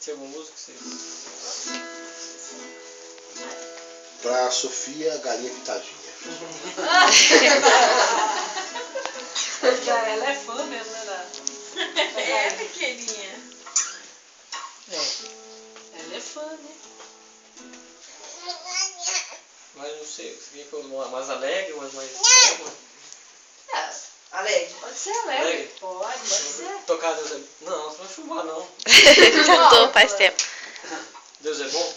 Tem alguma música que você... Pra Sofia, Galinha Pitadinha. Ela é fã mesmo, né? É pequenininha. Ela é fã, né? Mas não sei, você queria que eu mais alegre, umas mais... Alegre. Pode ser alegre. Pode ser. Tocar Deus é... Não, você vai filmar não. Cantou faz tempo. Deus é bom?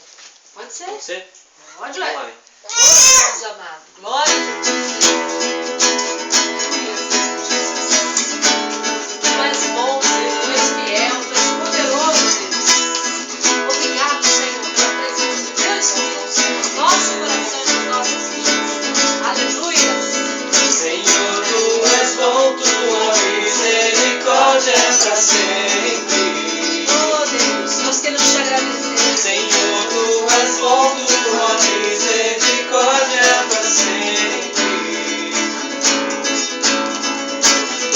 Pode ser. Pode ser? Pode, Vamos ué. lá. Deus amado. Glória a Deus. Tu és bom, Senhor. Tu és fiel. Tu és poderoso, Deus. Obrigado, Senhor, pela presença de Deus, Senhor. Nosso coração e nossas vidas. Aleluia. Senhor, Tu és bom, Tua misericórdia é pra sempre. Oh, Deus, nós queremos te agradecer. Senhor, Tu és bom, Tua misericórdia é pra sempre.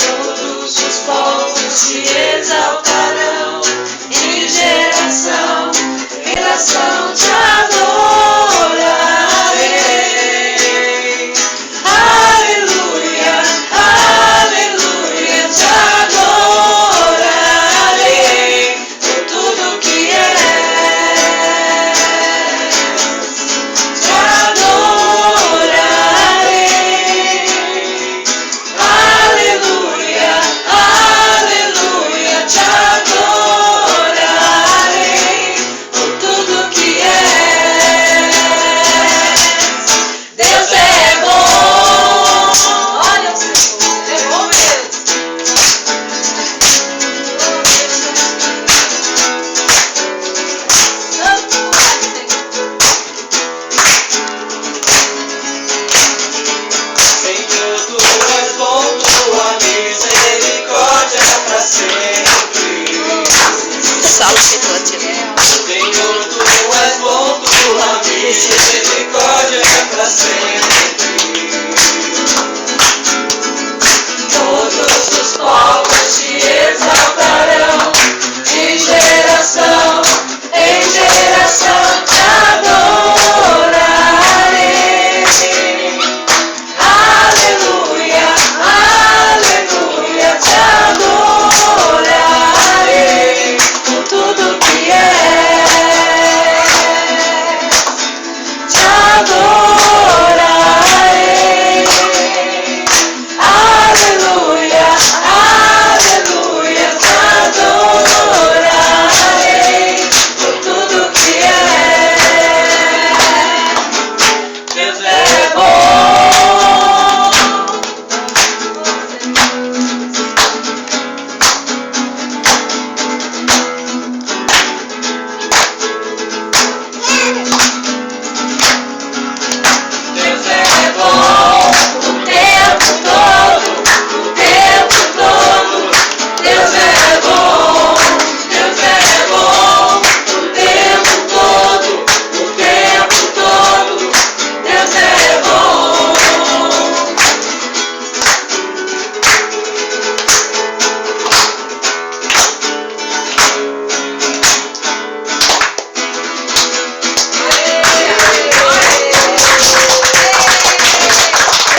Todos os povos te exaltarão, de geração em geração te adorarei. Aleluia, aleluia, te adorarei por tudo que és. Te adorarei. Aleluia, aleluia, te adorarei por tudo que és. Deus é bom. Olha o Senhor. Ele é bom mesmo. Santo é o Senhor, Tu és bom, Tua misericórdia é pra sempre. Salve Pitoti. Senhor, Tu és bom, Tua misericórdia é pra sempre. Todos os povos te exaltarão, de geração em geração te adorarei. Aleluia, aleluia, te adorarei por tudo que és. Te adorarei. Aleluia, aleluia, te adorarei por tudo que és. Deus é bom. Deus é bom o tempo todo, o tempo todo. Deus é bom, Deus é bom o tempo todo, o tempo todo. Deus é bom.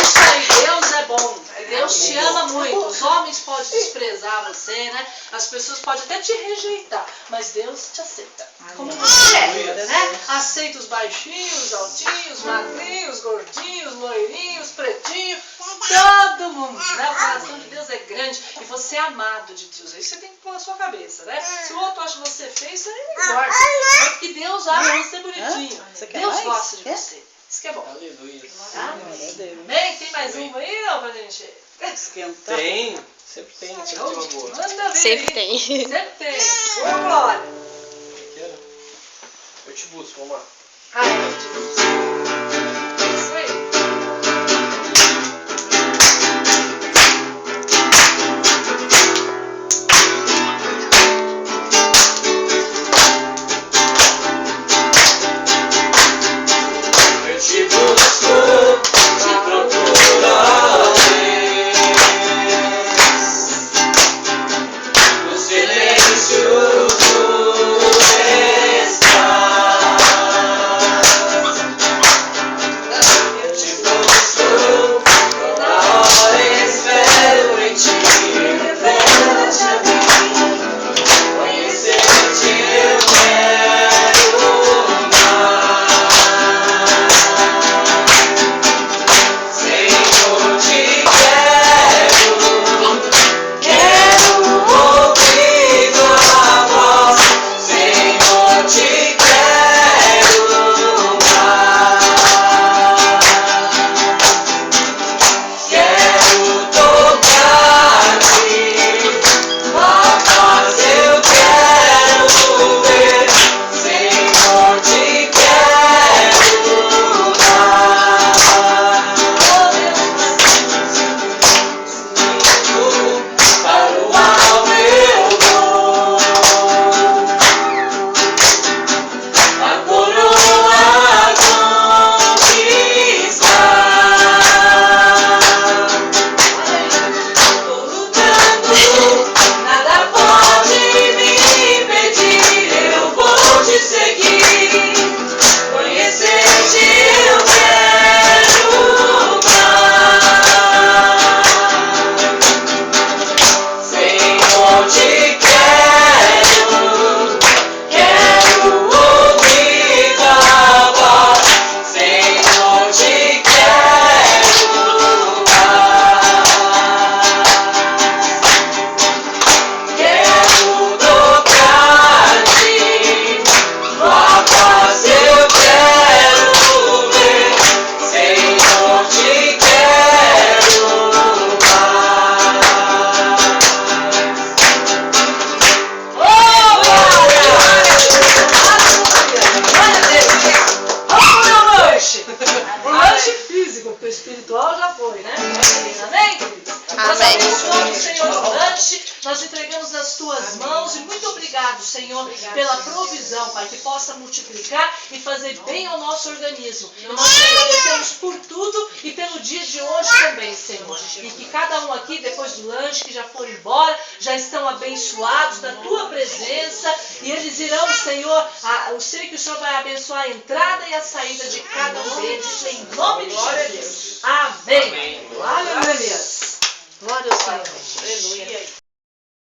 Isso aí, Deus é bom. Deus te ama muito. Os homens podem desprezar você, né? As pessoas podem até te rejeitar, mas Deus te aceita. Como você é, né? Aceita os baixinhos, os altinhos, os magrinhos, os gordinhos, os loirinhos, os pretinhos, todo mundo, né? O coração de Deus é grande e você é amado de Deus. Isso você tem que pôr na sua cabeça, né? Se o outro acha você feio, isso aí não importa. É porque Deus acha você bonitinho. Deus gosta de você. Isso que é bom. Aleluia. Amém? Tem mais uma aí, não, pra gente Esquentar. Tem, sempre tem uma boa. Manda ver Sempre aí. tem. Sempre tem. Ô, Glória. Quero? Eu te busco, vamos lá. Ai, meu Deus. Isso aí. Eu te busco, te procurarei. No silêncio espiritual já foi, né? Amém, queridos? Nós Amém. abençoamos, Senhor, o lanche, nós entregamos nas tuas mãos e muito obrigado, Senhor, pela provisão, Pai, que possa multiplicar e fazer bem ao nosso organismo. E nós te agradecemos por tudo e pelo dia de hoje também, Senhor. E que cada um aqui, depois do lanche, que já foram embora, já estão abençoados na tua presença e eles irão, Senhor, eu sei que o Senhor vai abençoar a entrada e a saída de cada um deles, em nome de Jesus. Amém. Aleluia. Glória ao Senhor. Aleluia.